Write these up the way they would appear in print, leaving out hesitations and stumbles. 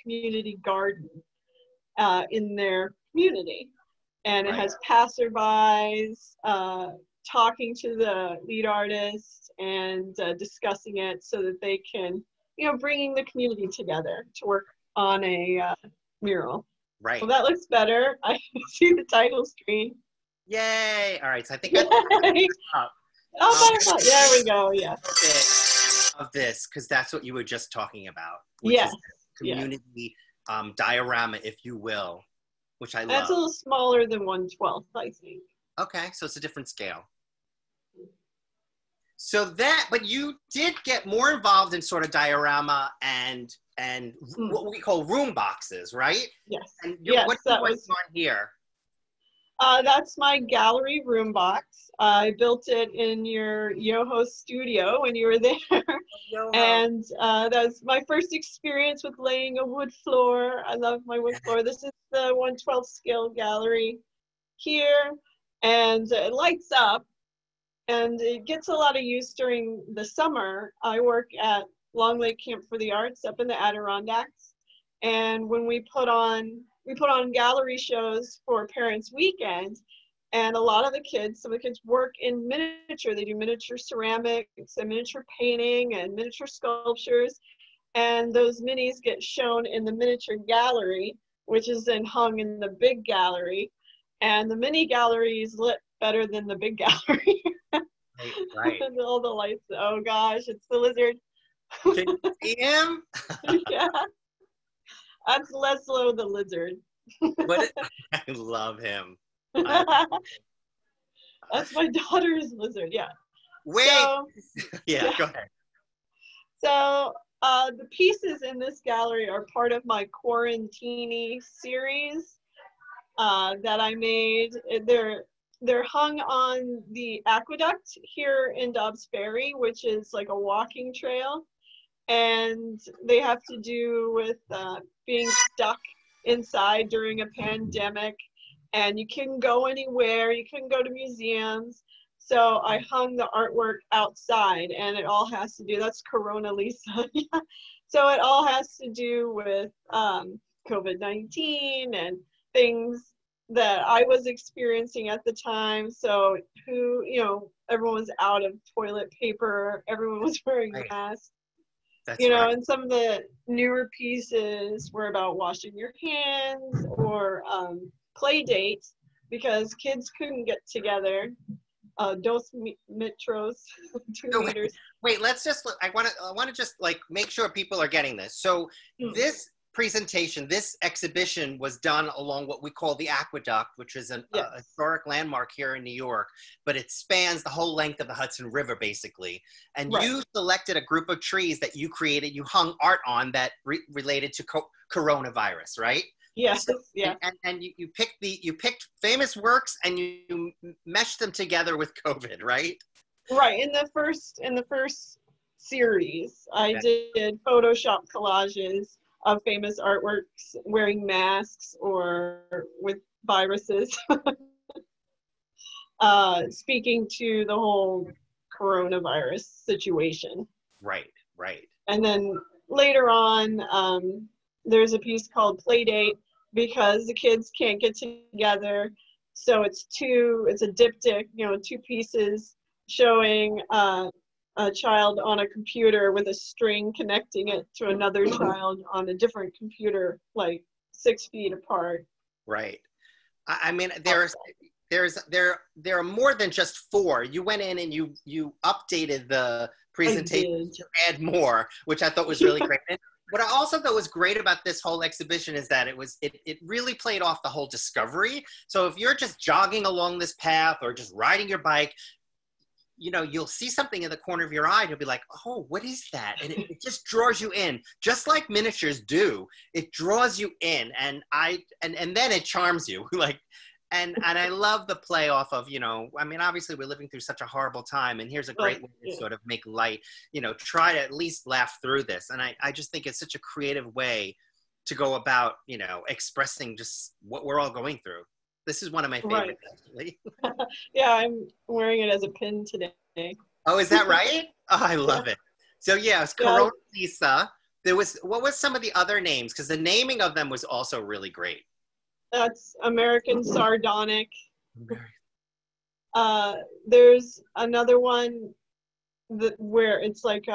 community garden in their community. And it Right. has passerbys talking to the lead artist and discussing it so that they can, bringing the community together to work on a mural. Right. Well, that looks better. I see the title screen. Yay! All right, so I think Oh, butterfly. There we go. Yeah. Of this, because that's what you were just talking about, which Yes. is community diorama, if you will, which I love. That's a little smaller than 1/12, I think. Okay, so it's a different scale. So but you did get more involved in sort of diorama and what we call room boxes, right? Yes. And Yes, what's on here? That's my gallery room box. I built it in your Yoho studio when you were there. Yoho. And that was my first experience with laying a wood floor. I love my wood floor. This is the 1/12 scale gallery here. And it lights up. And it gets a lot of use during the summer. I work at Long Lake Camp for the Arts up in the Adirondacks. And when we put on gallery shows for Parents Weekend, and a lot of the kids, some of the kids work in miniature. They do miniature ceramics and miniature painting and miniature sculptures. And those minis get shown in the miniature gallery, which is then hung in the big gallery. And the mini gallery is lit better than the big gallery. Right. All the lights. Oh gosh, it's the lizard. Can you see him? Yeah. That's Leslo the lizard. I love him. That's my daughter's lizard, yeah. Wait. So, yeah, go ahead. So the pieces in this gallery are part of my Quarantini series that I made. They're hung on the aqueduct here in Dobbs Ferry, which is like a walking trail. And they have to do with being stuck inside during a pandemic. And you couldn't go anywhere. You couldn't go to museums. So I hung the artwork outside, and it all has to do, that's Corona Lisa. So it all has to do with COVID-19 and things that I was experiencing at the time. So everyone was out of toilet paper. Everyone was wearing masks. That's right. And some of the newer pieces were about washing your hands or Playdate, because kids couldn't get together. Dos metros, 2 meters. Wait, I want to just like make sure people are getting this. So this presentation, this exhibition was done along what we call the Aqueduct, which is a historic landmark here in New York, but it spans the whole length of the Hudson River, basically. And you selected a group of trees that you created, you hung art on that related to coronavirus, right? Yes, so, and you picked famous works and you meshed them together with COVID, right? Right. In the first series, I did Photoshop collages of famous artworks wearing masks or with viruses, speaking to the whole coronavirus situation. Right. And then later on, there's a piece called Playdate, because the kids can't get together. So it's a diptych, 2 pieces showing a child on a computer with a string connecting it to another child on a different computer, like 6 feet apart. Right. I mean, there are more than just 4. You went in and you updated the presentation to add more, which I thought was really great. And what I also thought was great about this whole exhibition is that it really played off the whole discovery. So if you're just jogging along this path or just riding your bike, you'll see something in the corner of your eye and you'll be like, oh, what is that? And it just draws you in, just like miniatures do. It draws you in, and then it charms you. And I love the play off of, I mean, obviously we're living through such a horrible time, and here's a great way to sort of make light, try to at least laugh through this. And I just think it's such a creative way to go about, expressing just what we're all going through. This is one of my favorites, actually. Yeah, I'm wearing it as a pin today. Oh, is that right? Oh, I love it. So yeah, it's Corona Lisa. what was some of the other names? Because the naming of them was also really great. That's American Sardonic. There's another one where it's like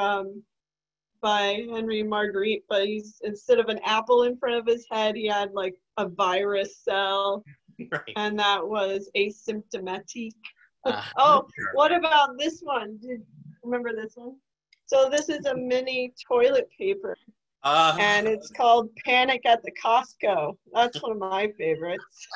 by Henry Marguerite, but he's, instead of an apple in front of his head, he had like a virus cell. Right. And that was asymptomatic. Sure. What about this one? Do you remember this one? So this is a mini toilet paper. And it's called Panic at the Costco. That's one of my favorites.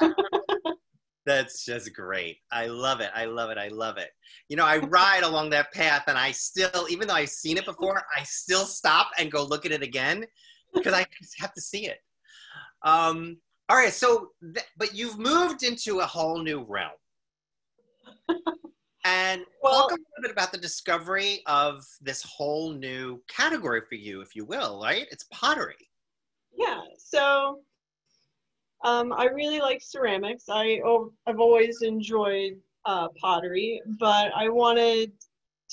That's just great. I love it. I love it. I love it. You know, I ride along that path and I still, even though I've seen it before, I still stop and go look at it again because I just have to see it. All right. So, but you've moved into a whole new realm. And talk a little bit about the discovery of this whole new category for you, if you will, right? It's pottery. Yeah. So I really like ceramics. I've always enjoyed pottery, but I wanted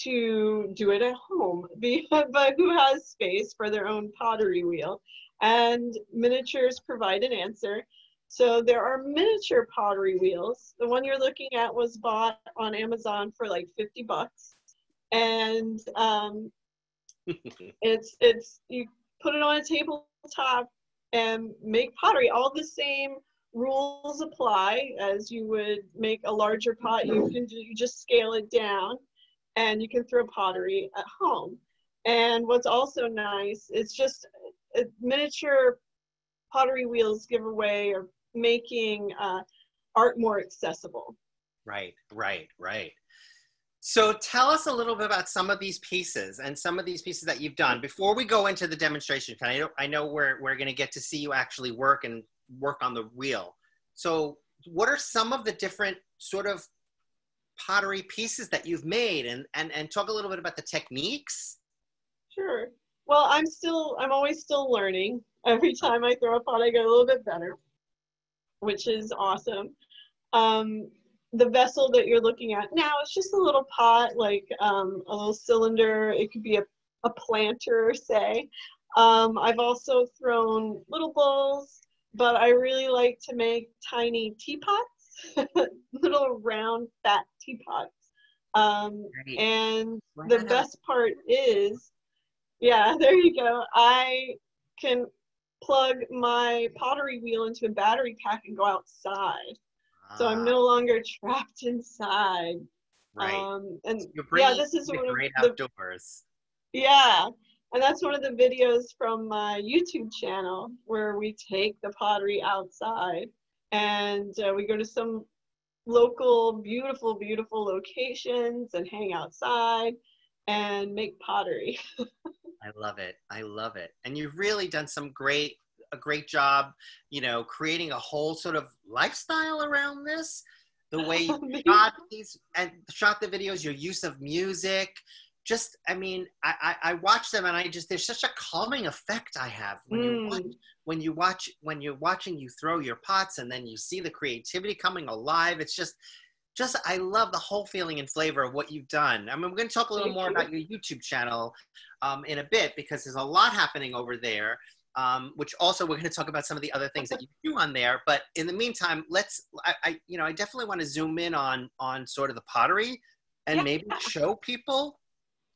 to do it at home. But who has space for their own pottery wheel? And miniatures provide an answer. So there are miniature pottery wheels. The one you're looking at was bought on Amazon for like $50. And it's you put it on a tabletop and make pottery. All the same rules apply as you would make a larger pot. You just scale it down and you can throw pottery at home. And what's also nice, it's just miniature pottery wheels give away or making art more accessible. Right. So tell us a little bit about some of these pieces and some of these pieces that you've done before we go into the demonstration. I know we're going to get to see you actually work on the wheel. So what are some of the different sort of pottery pieces that you've made, and talk a little bit about the techniques? Sure. Well, I'm always still learning. Every time I throw a pot, I get a little bit better, which is awesome. The vessel that you're looking at now is just a little pot, like a little cylinder. It could be a planter, say. I've also thrown little bowls, but I really like to make tiny teapots, little round, fat teapots. And the best part is, yeah, there you go. I can plug my pottery wheel into a battery pack and go outside. So I'm no longer trapped inside. Right. And yeah, this is one of great outdoors. Yeah. And that's one of the videos from my YouTube channel where we take the pottery outside and we go to some local, beautiful, beautiful locations and hang outside and make pottery. I love it. I love it. And you've really done a great job, you know, creating a whole sort of lifestyle around this. The way you shot the videos, your use of music. Just, I mean, I watch them and there's such a calming effect I have when you're watching you throw your pots and then you see the creativity coming alive. It's just I love the whole feeling and flavor of what you've done. I mean, we're going to talk a little more about your YouTube channel in a bit because there's a lot happening over there, which also we're going to talk about some of the other things that you do on there. But in the meantime, I definitely want to zoom in on sort of the pottery and maybe show people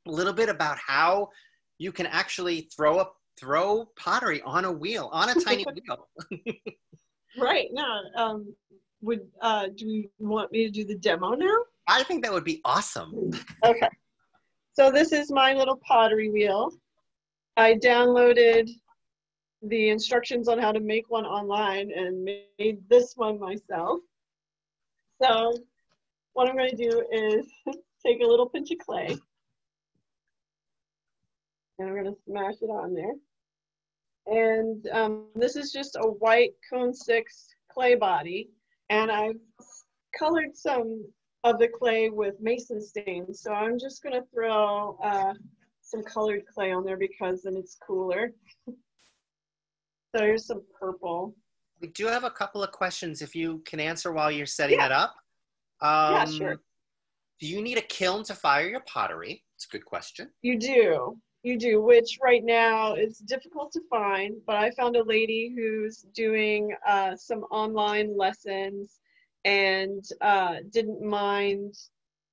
a little bit about how you can actually throw pottery on a wheel, on a tiny wheel. Right. Now, do you want me to do the demo now? I think that would be awesome. Okay. So this is my little pottery wheel. I downloaded the instructions on how to make one online and made this one myself. So what I'm going to do is take a little pinch of clay and I'm going to smash it on there. And this is just a white cone 6 clay body. And I've colored some of the clay with mason stains. So I'm just going to throw some colored clay on there because then it's cooler. So here's some purple. We do have a couple of questions if you can answer while you're setting that up. Sure. Do you need a kiln to fire your pottery? It's a good question. You do. You do, which right now is difficult to find, but I found a lady who's doing some online lessons and didn't mind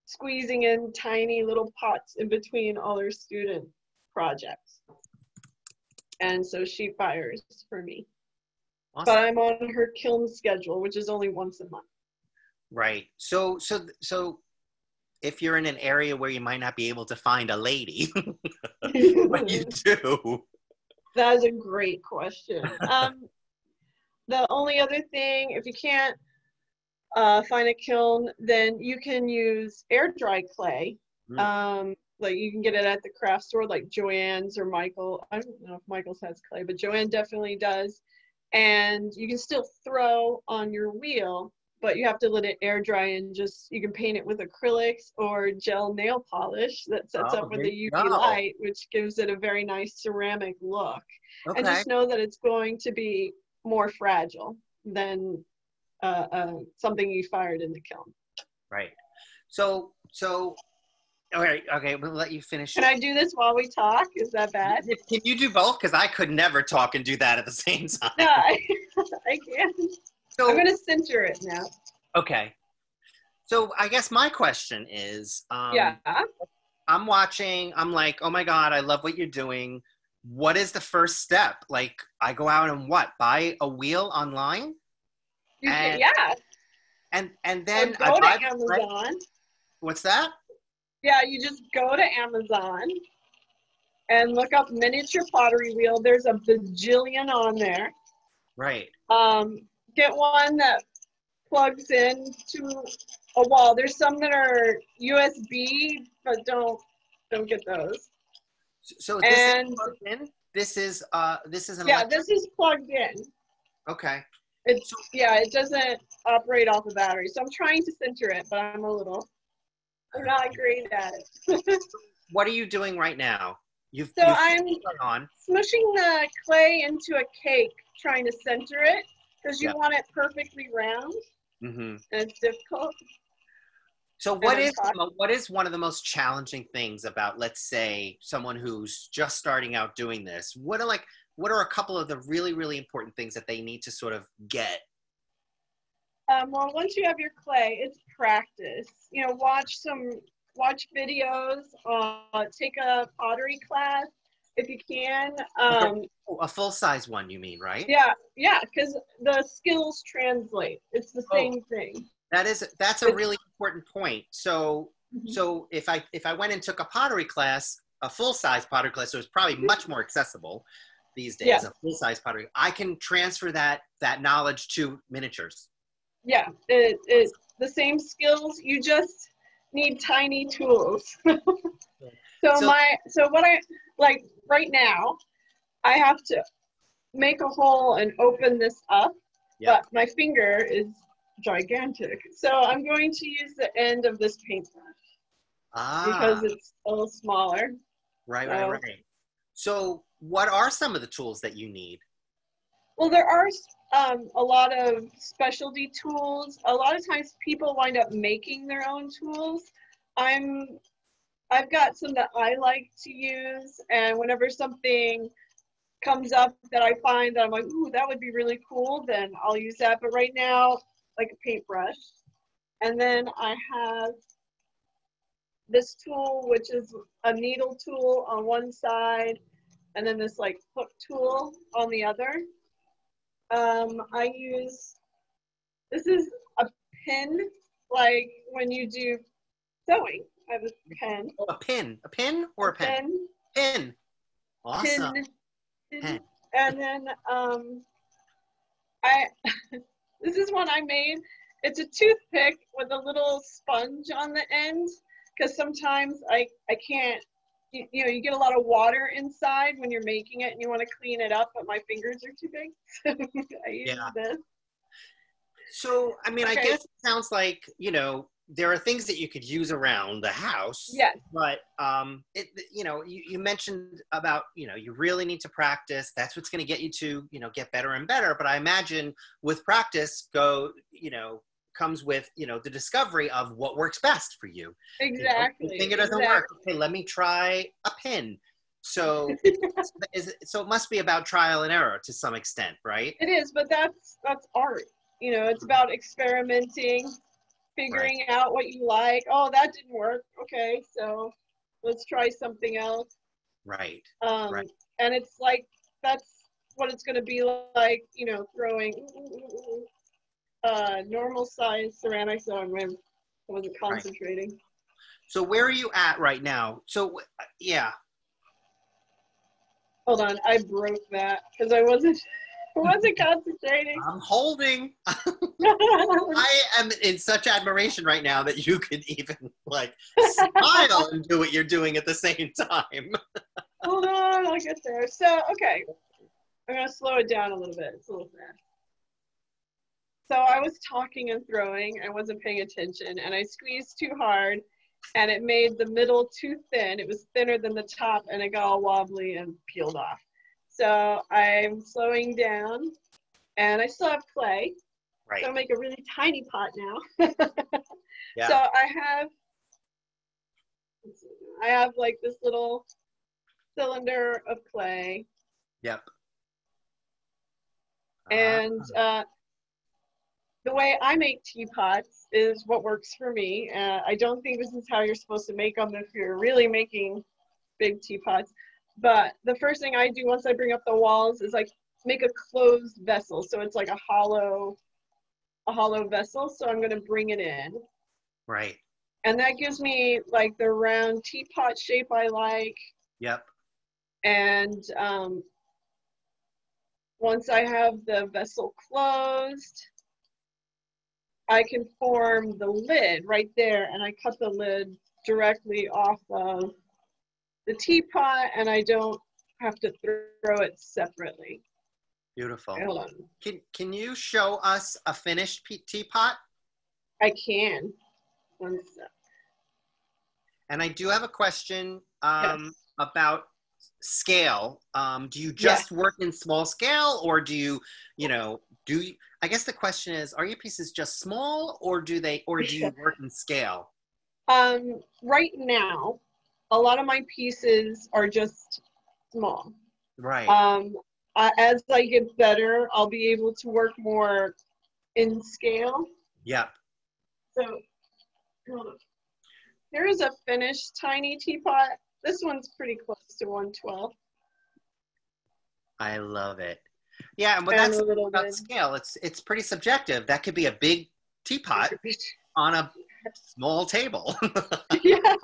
squeezing in tiny little pots in between all her student projects. And so she fires for me. Awesome. But I'm on her kiln schedule, which is only once a month. Right. So if you're in an area where you might not be able to find a lady, what do you do? That is a great question. The only other thing, if you can't find a kiln, then you can use air dry clay. Like you can get it at the craft store, like Joann's or Michael. I don't know if Michael's has clay, but Joann definitely does. And you can still throw on your wheel, but you have to let it air dry, and just you can paint it with acrylics or gel nail polish that sets up with a UV light, which gives it a very nice ceramic look. Okay. And just know that it's going to be more fragile than something you fired in the kiln. Right. So all right, okay, we'll let you finish. Can I do this while we talk? Is that bad? Can you do both? Because I could never talk and do that at the same time. No, I can't. So, I'm going to center it now. Okay. So I guess my question is, yeah. I'm watching, I'm like, oh my God, I love what you're doing. What is the first step? Like, I go out and what? Buy a wheel online? Yeah. And then so go to Amazon. What's that? Yeah, you just go to Amazon and look up miniature pottery wheel. There's a bajillion on there. Right. Get one that plugs into a wall. There's some that are USB, but don't get those. So this is plugged in? This is an electric? This is plugged in. Okay. It doesn't operate off a battery. So I'm trying to center it, but I'm not great at it. What are you doing right now? I'm smushing the clay into a cake, trying to center it, because you want it perfectly round, and it's difficult. So what is one of the most challenging things about, let's say, someone who's just starting out doing this? What are a couple of the really, really important things that they need to sort of get? Well, once you have your clay, it's practice. You know, watch videos, take a pottery class if you can. A full-size one, you mean, right? Yeah, because the skills translate. It's the same thing. That's a really important point. So if I went and took a pottery class, a full-size pottery class, so it's probably much more accessible these days. A full-size pottery, I can transfer that knowledge to miniatures. Yeah, it's the same skills. You just need tiny tools. So what I like right now, I have to make a hole and open this up, but my finger is gigantic. So I'm going to use the end of this paintbrush because it's a little smaller. Right. So what are some of the tools that you need? Well, there are a lot of specialty tools. A lot of times people wind up making their own tools. I've got some that I like to use, and whenever something comes up that I find that I'm like, ooh, that would be really cool, then I'll use that. But right now, like a paintbrush. And then I have this tool, which is a needle tool on one side, and then this like hook tool on the other. This is a pin, like when you do sewing. I have a pen. Oh, a pin or a pen? Pin. Awesome. Pin. And then this is one I made. It's a toothpick with a little sponge on the end, because sometimes I can't, you get a lot of water inside when you're making it and you want to clean it up, but my fingers are too big. I use this. So, I mean, okay. I guess it sounds like, there are things that you could use around the house. Yes. But, you mentioned about, you really need to practice. That's what's going to get you to, get better and better. But I imagine with practice comes with, the discovery of what works best for you. Exactly. You think it doesn't work. Okay, let me try a pin. So so it must be about trial and error to some extent, right? It is, but that's art. You know, it's about experimenting, figuring out what you like. Oh, that didn't work. Okay, so let's try something else. Right. Right. And it's like, that's what it's going to be like, you know, throwing normal size ceramics on when I wasn't concentrating. Right. So where are you at right now? So, yeah. Hold on, I broke that because I wasn't concentrating. I'm holding. I am in such admiration right now that you can even like smile and do what you're doing at the same time. Hold on, I'll get there. So, okay. I'm going to slow it down a little bit. It's a little fast. So I was talking and throwing. I wasn't paying attention, and I squeezed too hard, and it made the middle too thin. It was thinner than the top, and it got all wobbly and peeled off. So I'm slowing down, and I still have clay. Right. So I'll make a really tiny pot now. Yeah. So I have like this little cylinder of clay. Yep. And the way I make teapots is what works for me. I don't think this is how you're supposed to make them if you're really making big teapots. But the first thing I do once I bring up the walls is like make a closed vessel. So it's like a hollow vessel. So I'm going to bring it in. Right. And that gives me like the round teapot shape I like. Yep. And once I have the vessel closed, I can form the lid right there, and I cut the lid directly off of the teapot, and I don't have to throw it separately. Beautiful. Okay, hold on. Can you show us a finished teapot? I can. One sec. And I do have a question Yes. about scale. Do you just work in small scale, or do you I guess the question is, are your pieces just small, or do you work in scale? Right now, a lot of my pieces are just small. Right. As I get better, I'll be able to work more in scale. Yep. So, hold on. There is a finished tiny teapot. This one's pretty close to 1/12. I love it. Yeah, but that's about scale. It's pretty subjective. That could be a big teapot on a small table. Yeah.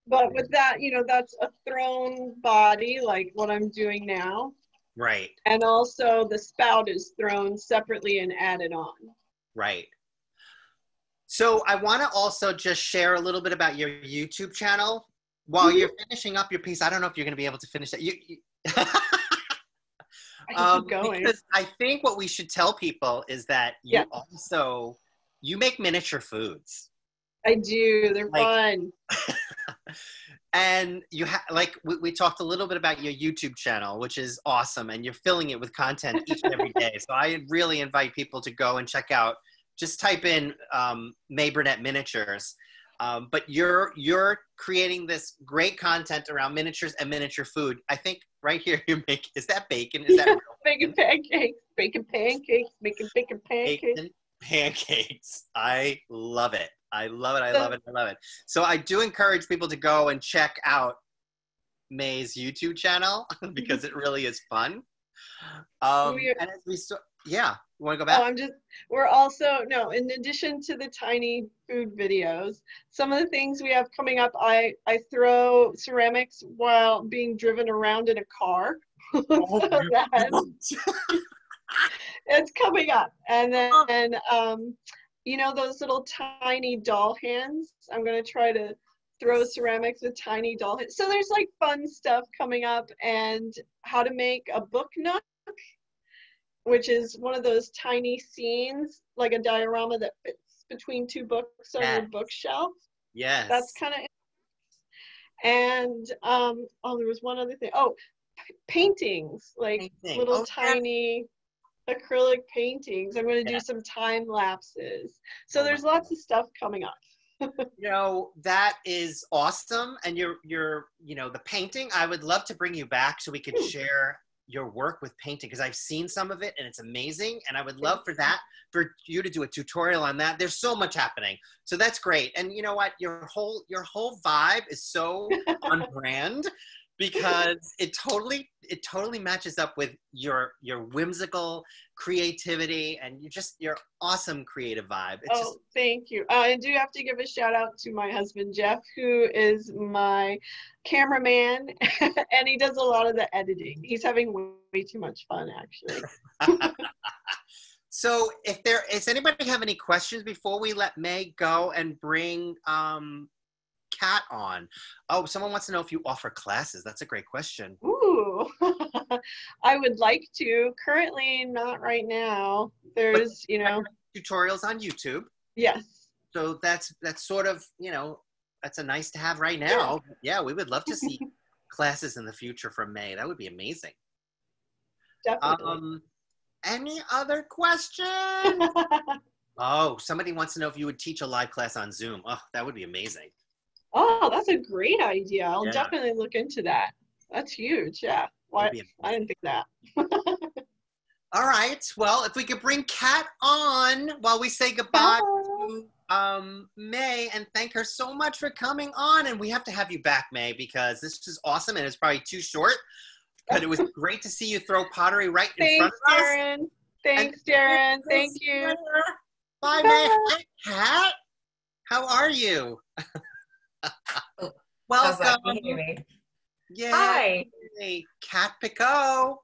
But with that, that's a thrown body, like what I'm doing now. Right. And also the spout is thrown separately and added on. Right. So I want to also just share a little bit about your YouTube channel. While you're finishing up your piece, I don't know if you're going to be able to finish that. I keep going. Because I think what we should tell people is that you make miniature foods. I do. They're fun. And we talked a little bit about your YouTube channel, which is awesome, and you're filling it with content each and every day. So I really invite people to go and check out. Just type in May Burnett Miniatures. But you're creating this great content around miniatures and miniature food. I think right here is that bacon? Is that real bacon pancakes? Bacon pancakes, making bacon pancakes. Bacon pancakes. I love it. I love it. I love it. I love it. So I do encourage people to go and check out May's YouTube channel because it really is fun. And as we yeah. You want to go back? We're also, in addition to the tiny food videos, some of the things we have coming up, I throw ceramics while being driven around in a car. It's coming up. And then, those little tiny doll hands, I'm going to try to throw ceramics with tiny doll hands. So there's like fun stuff coming up, and how to make a book nook, which is one of those tiny scenes, like a diorama that fits between two books on your bookshelf. Yes. That's kind of, and there was one other thing. Paintings, like little tiny acrylic paintings. I'm going to do some time lapses. So there's lots of stuff coming up. That is awesome. And the painting, I would love to bring you back so we could share your work with painting, because I've seen some of it and it's amazing. And I would love for you to do a tutorial on that. There's so much happening. So that's great. And you know what? Your whole vibe is so on brand, because it totally matches up with your whimsical creativity and your awesome creative vibe. Thank you. I do have to give a shout out to my husband, Jeff, who is my cameraman, and he does a lot of the editing. He's having way too much fun, actually. So does anybody have any questions before we let May go and bring Kat on? Oh, someone wants to know if you offer classes. That's a great question. Ooh, I would like to. Currently, not right now. There's, tutorials on YouTube. Yes. So that's sort of, that's a nice to have right now. Yeah, we would love to see classes in the future from May. That would be amazing. Definitely. Any other questions? Oh, somebody wants to know if you would teach a live class on Zoom. Oh, that would be amazing. Oh, that's a great idea. I'll definitely look into that. That's huge. Yeah. Why? I didn't think that. All right. Well, if we could bring Kat on while we say goodbye to May, and thank her so much for coming on. And we have to have you back, May, because this is awesome and it's probably too short. But it was great to see you throw pottery right in front of us. Darren. Thanks, Darren. Thank you. Bye, May. Hi, Kat. How are you? Welcome. Yeah. Hi. Hey, Kat Picot.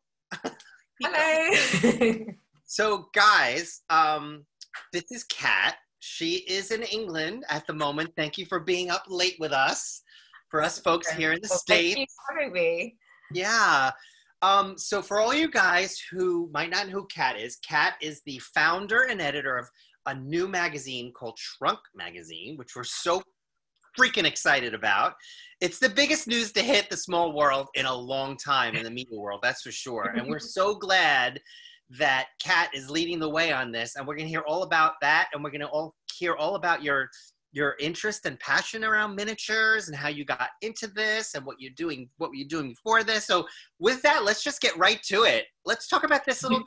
Hello. So, guys, this is Kat. She is in England at the moment. Thank you for being up late with us. For us folks here in the States. Thank you for having me. Yeah. So for all you guys who might not know who Kat is the founder and editor of a new magazine called Shrunk Magazine, which we're so freaking excited about. It's the biggest news to hit the small world in a long time in the media world, that's for sure. And we're so glad that Kat is leading the way on this. And we're going to hear all about that. And we're going to hear all about your interest and passion around miniatures and how you got into this and what you're doing before this. So with that, let's just get right to it. Let's talk about this little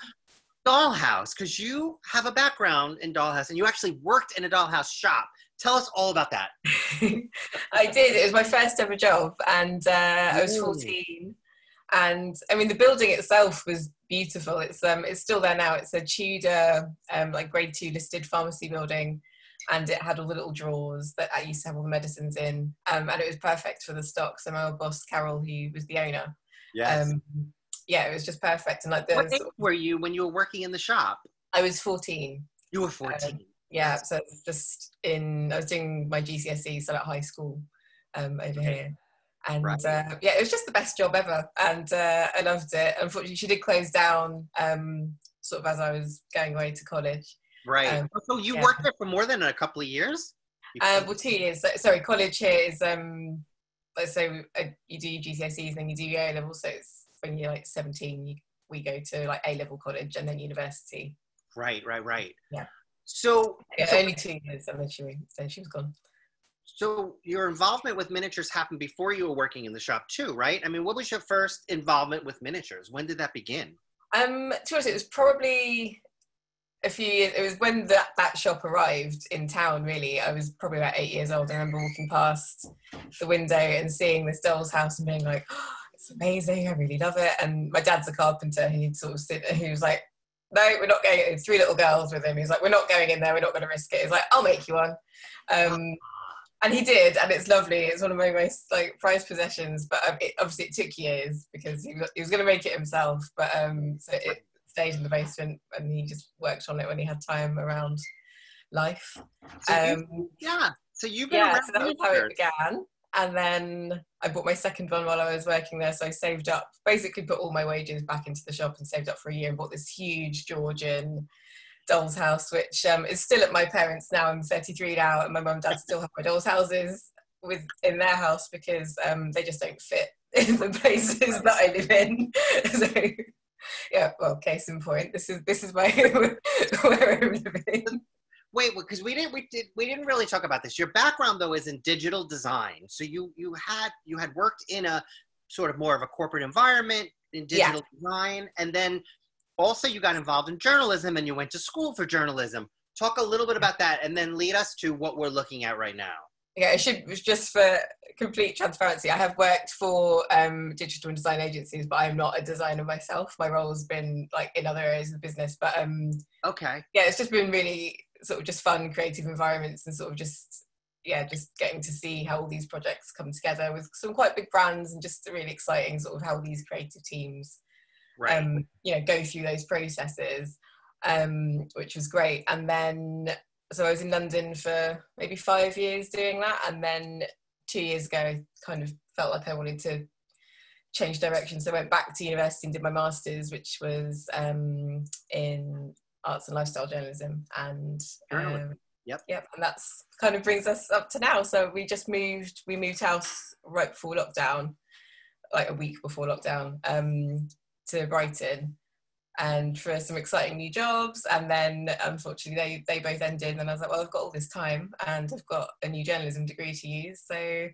dollhouse, because you have a background in dollhouse and you actually worked in a dollhouse shop. Tell us all about that. I did. It was my first ever job, and I was 14. And I mean, the building itself was beautiful. It's still there now. It's a Tudor, like grade 2 listed pharmacy building. And it had all the little drawers that I used to have all the medicines in. And it was perfect for the stock. So my old boss, Carol, who was the owner. Yes. It was just perfect. And like, what age were you when you were working in the shop? I was 14. You were 14. Yeah, so I was doing my GCSE, so at high school over here. And it was just the best job ever. And I loved it. Unfortunately, she did close down sort of as I was going away to college. Right. So you worked there for more than a couple of years? Well, 2 years. Sorry, college here is, let's say you do your GCSEs, then you do your A-level. So it's when you're like 17, we go to like A-level college and then university. Right. Yeah. So only 2 years, and then she was gone. So your involvement with miniatures happened before you were working in the shop too, right? I mean, what was your first involvement with miniatures? When did that begin? To be honest, it was probably a few years. It was when that shop arrived in town, really. I was probably about 8 years old. I remember walking past the window and seeing this doll's house and being like, oh, it's amazing, I really love it. And my dad's a carpenter. He was like, no, we're not going. It's 3 little girls with him. He's like, we're not going in there. We're not going to risk it. He's like, I'll make you one. And he did, and it's lovely. It's one of my most prized possessions. But obviously, it took years because he was going to make it himself. But so it stayed in the basement, and he just worked on it when he had time around life. So you've been around. So that was how it began. And then I bought my second one while I was working there. So I saved up, basically put all my wages back into the shop and saved up for a year and bought this huge Georgian doll's house, which is still at my parents' now. I'm 33 now, and my mum and dad still have my doll's houses in their house because they just don't fit in the places that I live in. So yeah, well, case in point, this is where I'm living. wait, because we didn't really talk about this. Your background though is in digital design. So you had worked in a sort of more of a corporate environment in digital design, and then also you got involved in journalism and you went to school for journalism. Talk a little bit about that and then lead us to what we're looking at right now. Yeah, just for complete transparency, I have worked for digital and design agencies, but I'm not a designer myself. My role has been like in other areas of the business, but okay. Yeah, it's just been really sort of just fun, creative environments, and sort of just getting to see how all these projects come together with some quite big brands, and just really exciting sort of how these creative teams, go through those processes, which was great. And then, so I was in London for maybe 5 years doing that, and then 2 years ago, I kind of felt like I wanted to change direction. So I went back to university and did my master's, which was in arts and lifestyle journalism. And and that's kind of brings us up to now. So we moved house right before lockdown, like a week before lockdown, to Brighton, and for some exciting new jobs. And then unfortunately they both ended, and I was like, well, I've got all this time and I've got a new journalism degree to use. So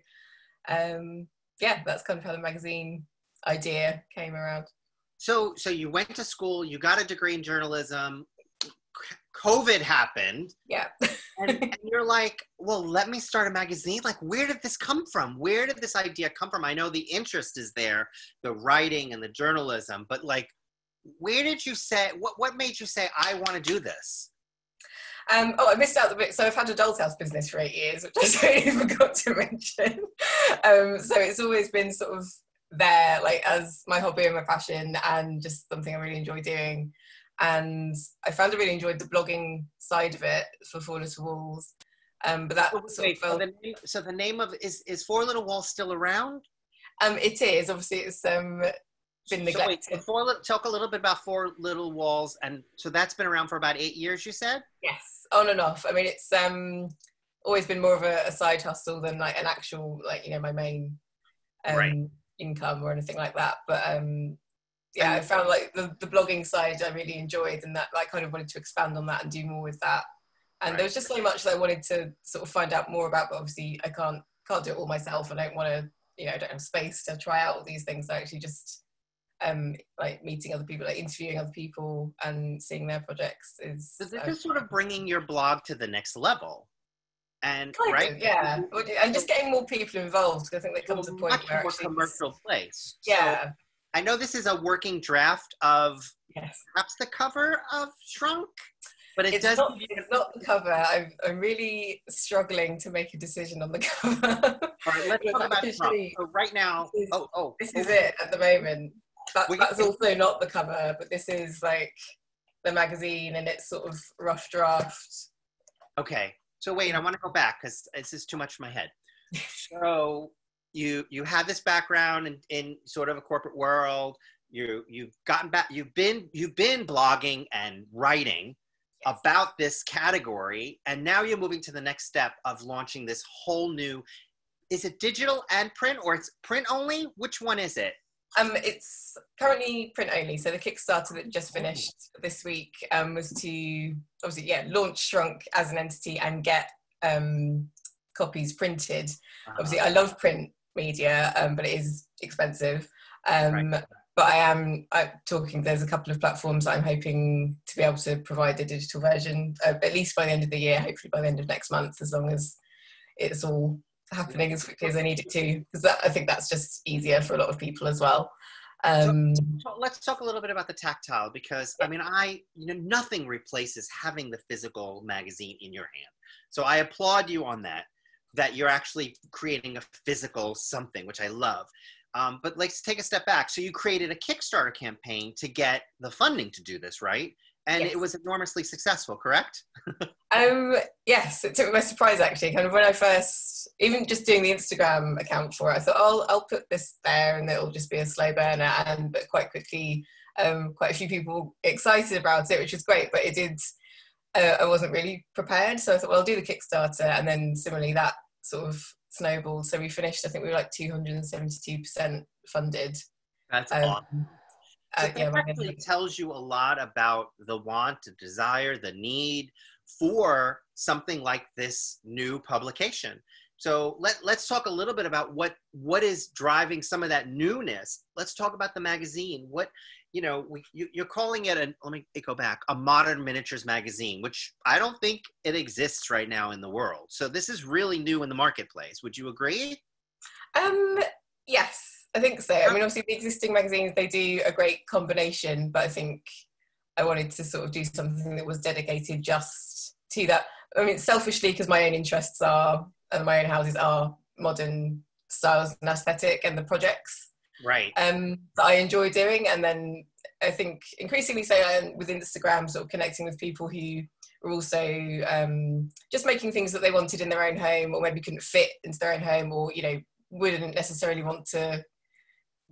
that's kind of how the magazine idea came around. So you went to school, you got a degree in journalism, COVID happened. Yeah. and you're like, well, let me start a magazine. Like, where did this come from? Where did this idea come from? I know the interest is there, the writing and the journalism, but like, where did you say, what made you say, I want to do this? I missed out the bit. So I've had a doll's house business for 8 years, which I totally forgot to mention. So it's always been sort of there, like as my hobby and my passion, and just something I really enjoy doing. And I found I really enjoyed the blogging side of it for Four Little Walls. But that so the name of is Four Little Walls still around? It is. Obviously, it's been neglected. Talk a little bit about Four Little Walls, and so that's been around for about 8 years, you said? Yes, on and off. I mean, it's always been more of a side hustle than like an actual, like, my main income or anything like that. But I found like the blogging side I really enjoyed, and that I kind of wanted to expand on that and do more with that. And there was just so much that I wanted to sort of find out more about, but obviously I can't do it all myself. I don't want to, I don't have space to try out all these things. I actually just like meeting other people, like interviewing other people and seeing their projects is. So this is sort of bringing your blog to the next level. And and just getting more people involved, because I think there comes a point where more commercial place. Yeah. So I know this is a working draft of perhaps the cover of Shrunk, but it's not the cover. I'm really struggling to make a decision on the cover. All right, let's talk about Shrunk. So right now, this is it at the moment. That's also not the cover, but this is like the magazine, and it's sort of rough draft. Okay, so wait, I want to go back because this is too much for my head. So you have this background in sort of a corporate world. You've gotten back. You've been blogging and writing about this category, and now you're moving to the next step of launching this whole new. Is it digital and print, or it's print only? Which one is it? It's currently print only. So the Kickstarter that just finished this week was to obviously launch Shrunk as an entity and get copies printed. Obviously, I love print media, but it is expensive. But I'm talking. There's a couple of platforms that I'm hoping to be able to provide a digital version, at least by the end of the year. Hopefully by the end of next month, as long as it's all happening as quickly as I need it to, because I think that's just easier for a lot of people as well. So let's talk a little bit about the tactile, because I mean, nothing replaces having the physical magazine in your hand. So I applaud you on that you're actually creating a physical something, which I love. But let's take a step back. So you created a Kickstarter campaign to get the funding to do this, right? And it was enormously successful, correct? Yes, it took me by surprise, actually. Kind of when I first, even just doing the Instagram account for it, I thought, I'll put this there and it'll just be a slow burner. But quite quickly, quite a few people excited about it, which was great. But it did, I wasn't really prepared. So I thought, well, I'll do the Kickstarter. And then similarly, that sort of snowballed. So we finished, I think we were like 272% funded. That's awesome. So that actually tells you a lot about the want, the desire, the need for something like this new publication. So let's talk a little bit about what is driving some of that newness. Let's talk about the magazine. What, you know, you're calling it let me go back, a modern miniatures magazine, which I don't think it exists right now in the world. So this is really new in the marketplace. Would you agree? Yes. I think so. I mean, obviously the existing magazines, they do a great combination, but I think I wanted to sort of do something that was dedicated just to that. I mean, selfishly, because my own interests are, and my own houses are modern styles and aesthetic and the projects right that I enjoy doing. And then I think increasingly so with Instagram, sort of connecting with people who are also just making things that they wanted in their own home, or maybe couldn't fit into their own home, or, you know, wouldn't necessarily want to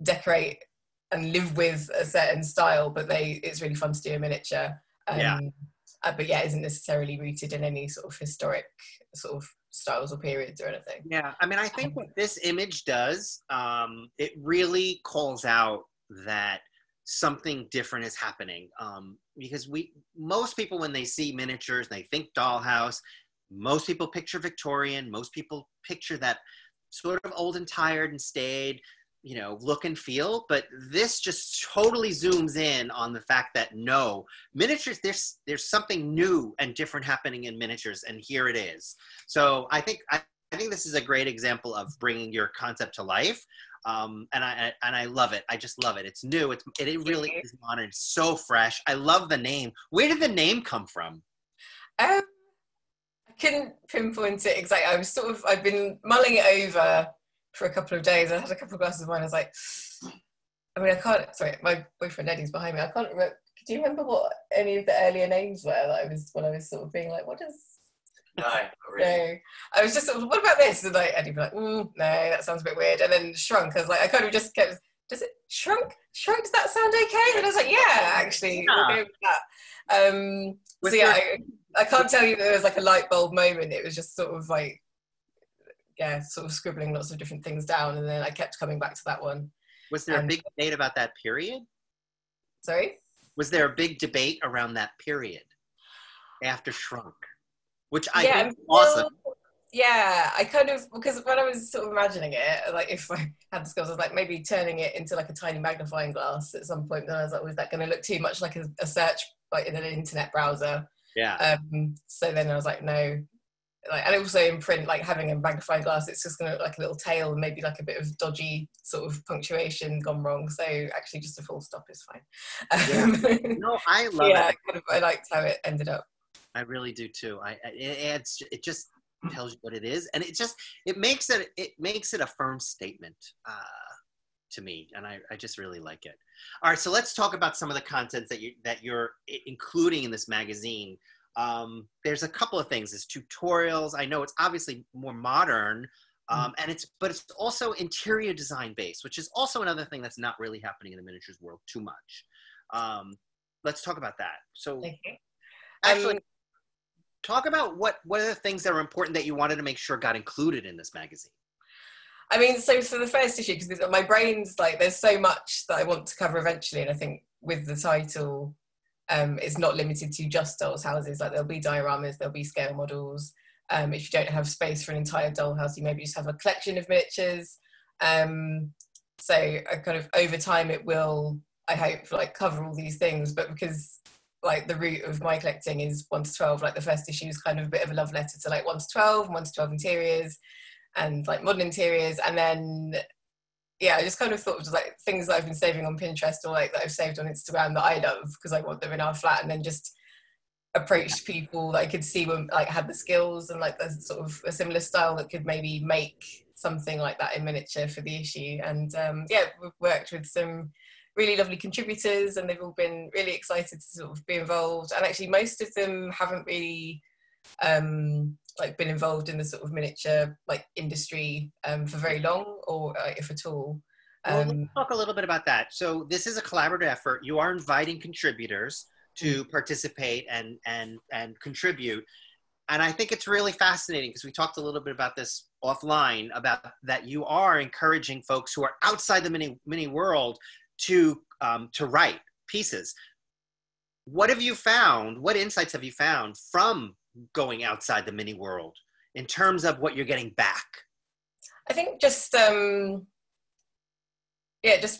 decorate and live with a certain style, but it's really fun to do a miniature. But yeah, isn't necessarily rooted in any sort of historic sort of styles or periods or anything. Yeah, I mean, I think what this image does, it really calls out that something different is happening. Because most people, when they see miniatures, they think dollhouse. Most people picture Victorian. Most people picture that sort of old and tired and staid, you know, look and feel. But this just totally zooms in on the fact that no, miniatures, there's something new and different happening in miniatures, and here it is. So I think this is a great example of bringing your concept to life. And I love it. I just love it. It's new. It really is modern. It's so fresh. I love the name. Where did the name come from? I couldn't pinpoint it exactly. I've been mulling it over for a couple of days. I had a couple of glasses of wine. I was like, I mean, I can't, sorry, my boyfriend Eddie's behind me. I can't remember. Do you remember what any of the earlier names were when I was sort of being like, what is? No, not really. No. I was just sort of, what about this? And like, Eddie'd be like, no, that sounds a bit weird. And then Shrunk, I was like, I kind of just kept, does it Shrunk? Shrunk, does that sound okay? And I was like, yeah, actually, we'll go with that. So yeah, I can't tell you that there was like a light bulb moment. It was just sort of like, yeah, sort of scribbling lots of different things down, and then I kept coming back to that one. Was there a big debate about that period? Sorry? Was there a big debate around that period after Shrunk? Which I think is awesome. Yeah, I kind of, because when I was sort of imagining it, like if I had the skills, I was like maybe turning it into like a tiny magnifying glass at some point. Then I was like, was that going to look too much like a search like in an internet browser? Yeah. So then I was like, no. Like, and also in print, like having a magnifying glass, it's just going to look like a little tail and maybe like a bit of dodgy sort of punctuation gone wrong. So actually just a full stop is fine. Yeah. No, I love it. I liked how it ended up. I really do too. It just tells you what it is, and it makes it a firm statement to me, and I just really like it. All right, so let's talk about some of the content that you're including in this magazine. There's a couple of things. There's tutorials. I know it's obviously more modern, but it's also interior design based, which is also another thing that's not really happening in the miniatures world too much. Let's talk about that. So, actually, talk about what are the things that are important that you wanted to make sure got included in this magazine. I mean, so for the first issue, because my brain's like, there's so much that I want to cover eventually, and I think with the title, it's not limited to just dolls' houses. Like there'll be dioramas, there'll be scale models. If you don't have space for an entire dollhouse, you maybe just have a collection of miniatures. So I kind of over time it will, I hope, like cover all these things. But because like the root of my collecting is 1 to 12, like the first issue is kind of a bit of a love letter to like 1 to 12, 1 to 12 interiors, and like modern interiors, and then. Yeah, I just kind of thought of just like things that I've been saving on Pinterest or like that I've saved on Instagram that I love because I want them in our flat, and then just approached people that I could see when like had the skills and like the sort of a similar style that could maybe make something like that in miniature for the issue. And yeah, we've worked with some really lovely contributors, and they've all been really excited to sort of be involved. And actually, most of them haven't really like been involved in the sort of miniature like industry for very long, or if at all. Well, let's talk a little bit about that. So this is a collaborative effort. You are inviting contributors to participate and contribute. And I think it's really fascinating because we talked a little bit about this offline, about that you are encouraging folks who are outside the mini world to write pieces. What have you found? What insights have you found from going outside the mini world in terms of what you're getting back? I think just just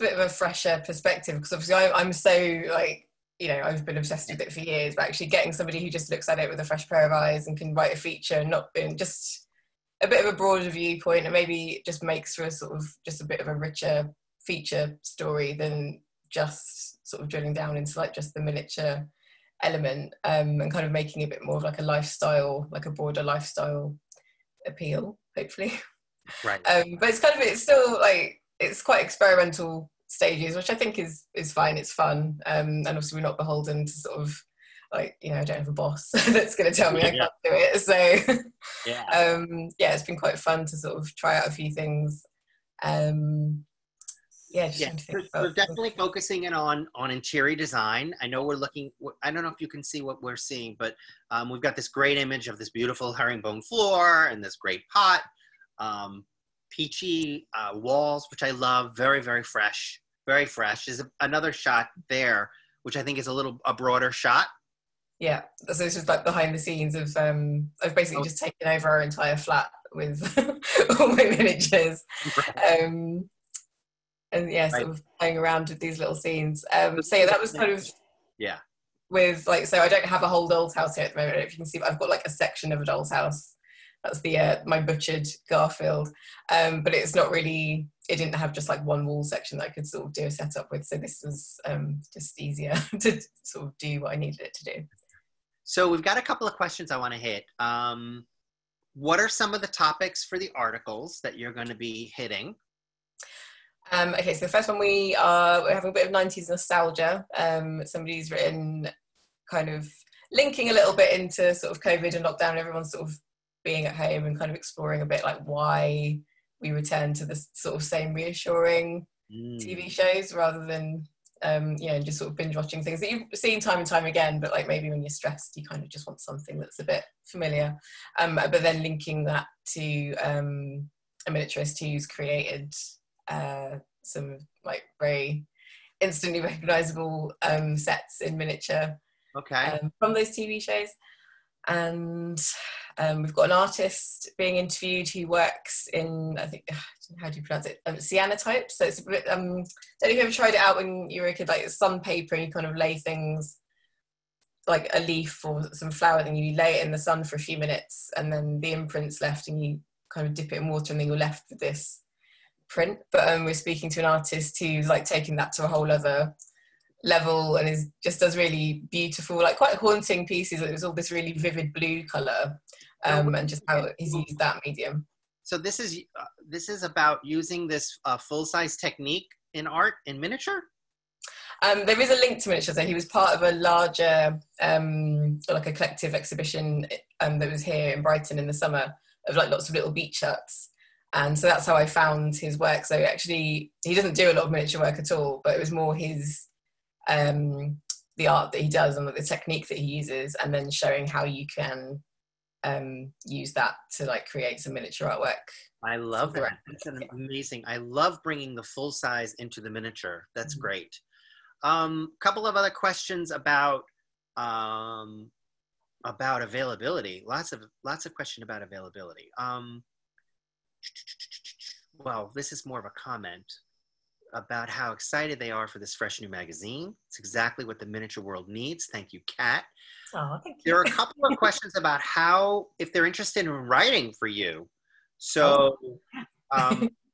a bit of a fresher perspective, because obviously I'm so like, you know, I've been obsessed with it for years, but actually getting somebody who just looks at it with a fresh pair of eyes and can write a feature and not being just a bit of a broader viewpoint, and maybe just makes for a sort of just a bit of a richer feature story than just sort of drilling down into like just the miniature element, and kind of making it a bit more of like a lifestyle, like a broader lifestyle appeal, hopefully. Right. But it's still like, it's quite experimental stages, which I think is fine. It's fun, and obviously we're not beholden to sort of like, you know, I don't have a boss that's going to tell me I can't do it. So it's been quite fun to sort of try out a few things. We're definitely focusing in on interior design. I know we're looking, I don't know if you can see what we're seeing, but we've got this great image of this beautiful herringbone floor and this great pot, peachy walls, which I love, very, very fresh, very fresh. There's another shot there, which I think is a broader shot. Yeah, so this is like behind the scenes of I've basically just taken over our entire flat with all my miniatures. And sort of playing around with these little scenes. So that was kind of with like, so I don't have a whole doll's house here at the moment. I don't know if you can see, but I've got like a section of a doll's house. That's the my butchered Garfield, but it's not really, it didn't have just like one wall section that I could sort of do a setup with. So this was just easier to sort of do what I needed it to do. So we've got a couple of questions I want to hit. What are some of the topics for the articles that you're going to be hitting? Okay, so the first one, we're having a bit of 90s nostalgia. Somebody's written kind of linking a little bit into sort of COVID and lockdown, everyone's sort of being at home and kind of exploring a bit like why we return to this sort of same reassuring TV shows rather than just sort of binge watching things that you've seen time and time again, but like maybe when you're stressed you kind of just want something that's a bit familiar, but then linking that to a miniaturist who's created some like very instantly recognizable sets in miniature from those TV shows. And we've got an artist being interviewed who works in, I think, how do you pronounce it? Cyanotype. So it's a bit, don't know if you ever tried it out when you were a kid, like sun paper, and you kind of lay things like a leaf or some flower, and you lay it in the sun for a few minutes, and then the imprint's left, and you kind of dip it in water, and then you're left with this print. But we're speaking to an artist who's like taking that to a whole other level and just does really beautiful, like quite haunting pieces. It was all this really vivid blue color, and just how he's used that medium. So this is about using this full-size technique in art in miniature. There is a link to miniature. So he was part of a larger like a collective exhibition that was here in Brighton in the summer of like lots of little beach huts. And so that's how I found his work. So actually, he doesn't do a lot of miniature work at all, but it was more his the art that he does and the technique that he uses, and then showing how you can use that to like create some miniature artwork. I love that. That's amazing. I love bringing the full size into the miniature. That's great. Couple of other questions about availability. Lots of question about availability. Well, this is more of a comment about how excited they are for this fresh new magazine. It's exactly what the miniature world needs. Thank you, Kat. Oh, thank you. There are a couple of questions about if they're interested in writing for you. So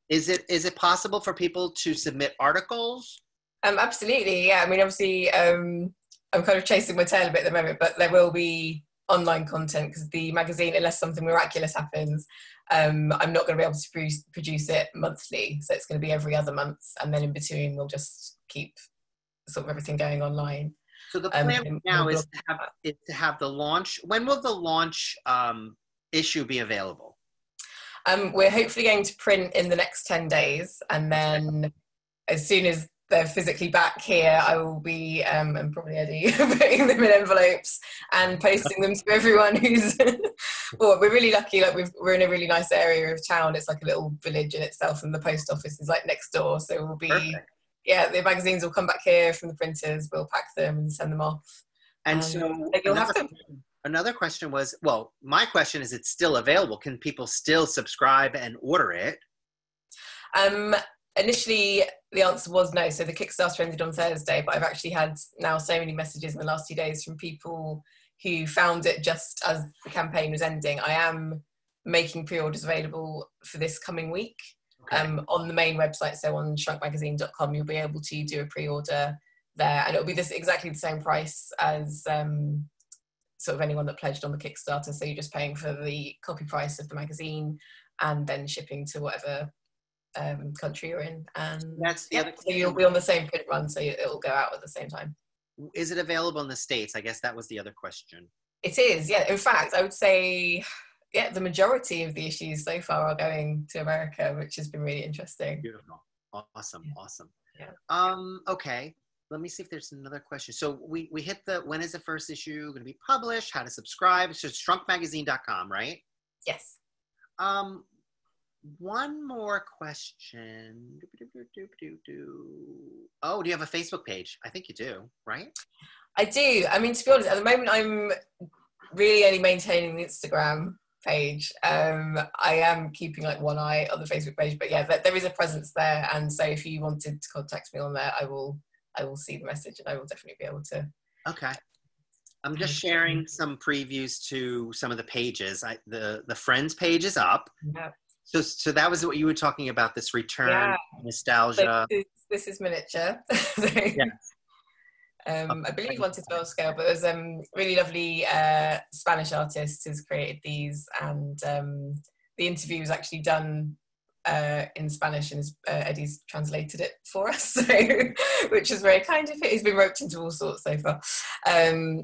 is it possible for people to submit articles? Absolutely, yeah. I mean, obviously, I'm kind of chasing my tail a bit at the moment, but there will be online content because the magazine, unless something miraculous happens, I'm not going to be able to produce it monthly. So it's going to be every other month, and then in between we'll just keep sort of everything going online. So the plan now is to have the launch. When will the launch issue be available? We're hopefully going to print in the next 10 days, and then as soon as they're physically back here, I will be, and probably Eddie, putting them in envelopes and posting them to everyone who's, well, we're really lucky, like we're in a really nice area of town. It's like a little village in itself, and the post office is like next door. So we'll be yeah, the magazines will come back here from the printers. We'll pack them and send them off. And so you'll have them. Another question was, well, my question is, it's still available. Can people still subscribe and order it? Initially, the answer was no. So the Kickstarter ended on Thursday, but I've actually had now so many messages in the last 2 days from people who found it just as the campaign was ending. I am making pre-orders available for this coming week. Okay. On the main website, so on shrunkmagazine.com, you'll be able to do a pre-order there, and it'll be exactly the same price as sort of anyone that pledged on the Kickstarter. So you're just paying for the copy price of the magazine and then shipping to whatever country you're in, and that's the other so you'll be on the same print run, so it'll go out at the same time. Is it available in the States? I guess that was the other question. It is, yeah. In fact, I would say, yeah, the majority of the issues so far are going to America, which has been really interesting. Beautiful. Awesome. Yeah. Awesome. Yeah. Okay, let me see if there's another question. So we hit when is the first issue going to be published, how to subscribe. It's just shrunkmagazine.com, right? Yes. One more question. Oh, do you have a Facebook page? I think you do, right? I do. I mean, to be honest, at the moment, I'm really only maintaining the Instagram page. I am keeping like one eye on the Facebook page, but yeah, there is a presence there. And so if you wanted to contact me on there, I will see the message, and I will definitely be able to. Okay. I'm just sharing some previews to some of the pages. The Friends page is up. Yeah. So that was what you were talking about, this return, nostalgia. So this is miniature. Yeah. I believe 1 to 12 scale, but there's really lovely Spanish artist who's created these, and the interview was actually done in Spanish, and Eddie's translated it for us, so, which is very kind of it. He's been roped into all sorts so far,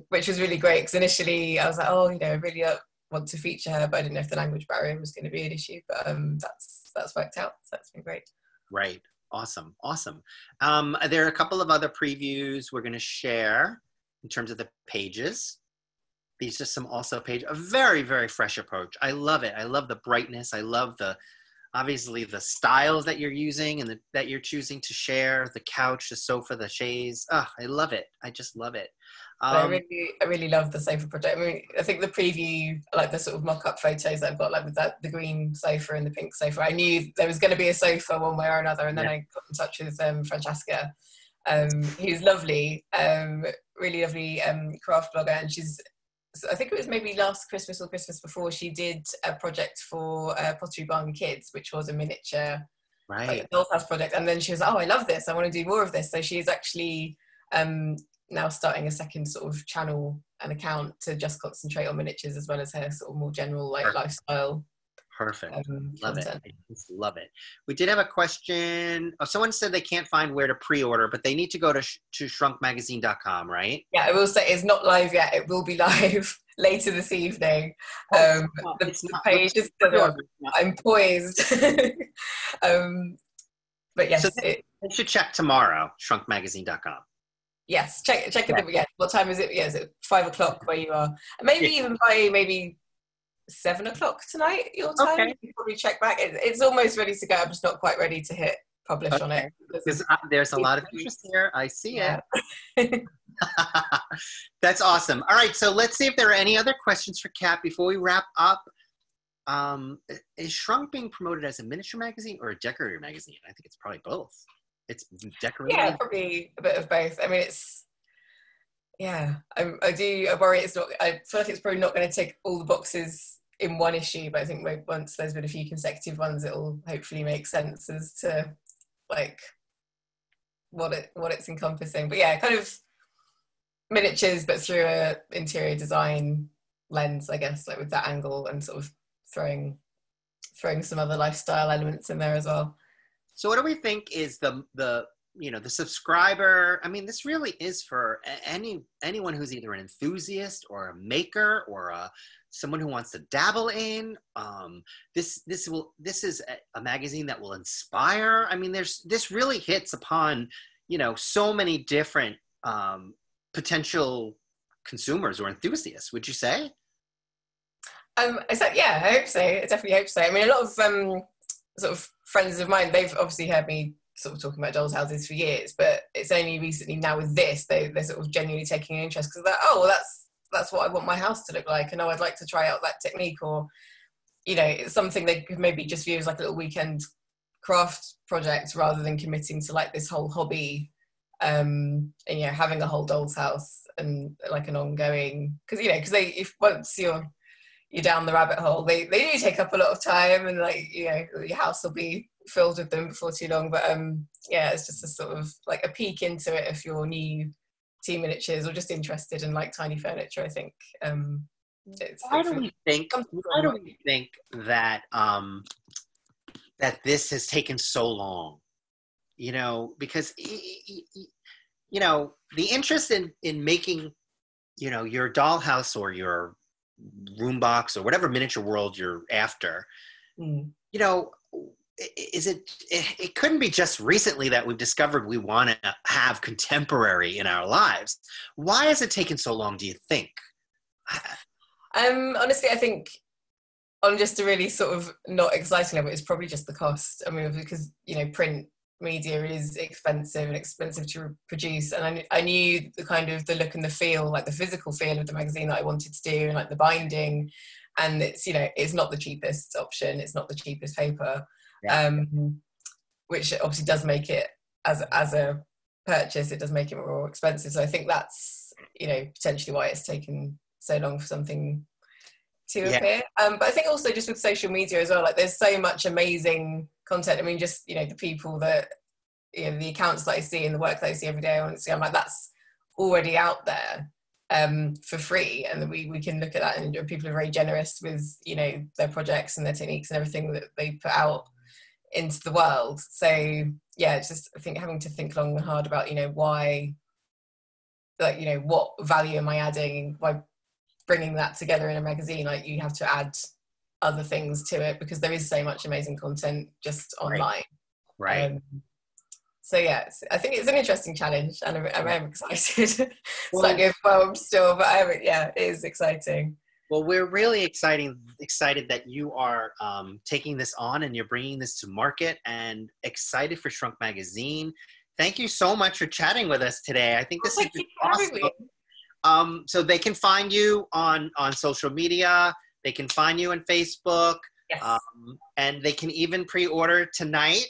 which was really great, because initially I was like, oh, I really want to feature her, but I didn't know if the language barrier was going to be an issue, but that's worked out, so that's been great. Right. Awesome. There are a couple of other previews we're going to share in terms of the pages. These are some also page, a very, very fresh approach. I love it. I love the brightness. I love obviously the styles that you're using and that you're choosing to share, the couch, the sofa, the chaise. I love it. I just love it. I really love the sofa project. I mean, I think the preview, like the sort of mock-up photos I've got, like with the green sofa and the pink sofa, I knew there was going to be a sofa one way or another, and then I got in touch with Francesca, who's lovely, really lovely craft blogger, and I think it was maybe last Christmas or Christmas before, she did a project for Pottery Barn Kids, which was a miniature dollhouse project, and then she was like, oh, I love this, I want to do more of this. So she's actually now starting a second sort of channel and account to just concentrate on miniatures, as well as her sort of more general lifestyle. Perfect. Love it. I just love it. We did have a question. Someone said they can't find where to pre-order, but they need to go to shrunkmagazine.com, right? Yeah, I will say it's not live yet. It will be live later this evening. The page is I'm poised. But yes. So they should check tomorrow, shrunkmagazine.com. Yes, check it. Yeah. What time is it? Yeah, is it 5 o'clock where you are? Maybe even by maybe 7 o'clock tonight, your time. Okay. You can probably check back. It's almost ready to go. I'm just not quite ready to hit publish on it. Because there's a lot of interest here. I see it. That's awesome. All right, so let's see if there are any other questions for Kat before we wrap up. Is Shrunk being promoted as a miniature magazine or a decorator magazine? I think it's probably both. It's decorating. Yeah, probably a bit of both. I mean, I worry it's not. I feel like it's probably not going to tick all the boxes in one issue, but I think once there's been a few consecutive ones, it will hopefully make sense as to like what it's encompassing. But yeah, kind of miniatures, but through a interior design lens, I guess, like with that angle, and sort of throwing some other lifestyle elements in there as well. So what do we think is the subscriber? I mean, this really is for anyone who's either an enthusiast or a maker or someone who wants to dabble in. This is a magazine that will inspire. I mean, this really hits upon so many different potential consumers or enthusiasts. Would you say? I hope so. I definitely hope so. I mean, a lot of sort of friends of mine, they've obviously heard me sort of talking about dolls' houses for years, but it's only recently now with this they're sort of genuinely taking an interest, because they're like, oh, well, that's what I want my house to look like, and I'd like to try out that technique, or it's something they could maybe just view as like a little weekend craft project rather than committing to like this whole hobby, and having a whole doll's house and like an ongoing, because if once you're down the rabbit hole, they do take up a lot of time, and like your house will be filled with them before too long. But it's just a sort of like a peek into it if you're new to miniatures or just interested in like tiny furniture. I think why do we think that that this has taken so long? Because the interest in making your dollhouse or your room box or whatever miniature world you're after, it couldn't be just recently that we've discovered we want to have contemporary in our lives. Why has it taken so long, do you think? Honestly, I think on just a really sort of not exciting level, it's probably just the cost. I mean, because print media is expensive to produce, and I knew the kind of the look and the feel, like the physical feel of the magazine that I wanted to do, and like the binding, and it's it's not the cheapest option, it's not the cheapest paper. Which obviously does make it as a purchase, it does make it more expensive. So I think that's potentially why it's taken so long for something to appear. But I think also just with social media as well, like there's so much amazing content. I mean, just the people that the accounts that I see and the work that I see every day on Instagram, like that's already out there for free, and then we can look at that, and people are very generous with their projects and their techniques and everything that they put out into the world. So it's just, I think, having to think long and hard about why, like what value am I adding by bringing that together in a magazine. Like you have to add other things to it because there is so much amazing content just online. Right. So I think it's an interesting challenge, and I'm excited. It's like overwhelmed still, but it is exciting. Well, we're really excited that you are taking this on and you're bringing this to market, and excited for Shrunk Magazine. Thank you so much for chatting with us today. I think this is awesome. So they can find you on social media. They can find you on Facebook. Yes. And they can even pre-order tonight.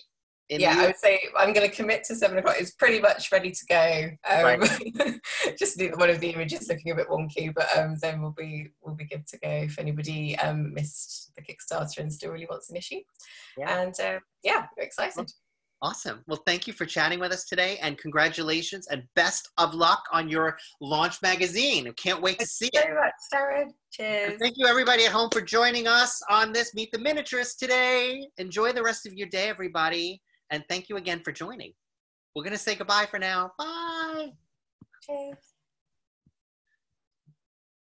I would say I'm going to commit to 7 o'clock. It's pretty much ready to go. Right. Just need one of the images looking a bit wonky, but then we'll be good to go if anybody missed the Kickstarter and still really wants an issue. Yeah. And we're excited. Awesome. Well, thank you for chatting with us today, and congratulations and best of luck on your launch magazine. Can't wait to see it. Thank you very much, Sarah. Cheers. And thank you everybody at home for joining us on this Meet the Miniaturists today. Enjoy the rest of your day, everybody. And thank you again for joining. We're going to say goodbye for now. Bye. Cheers.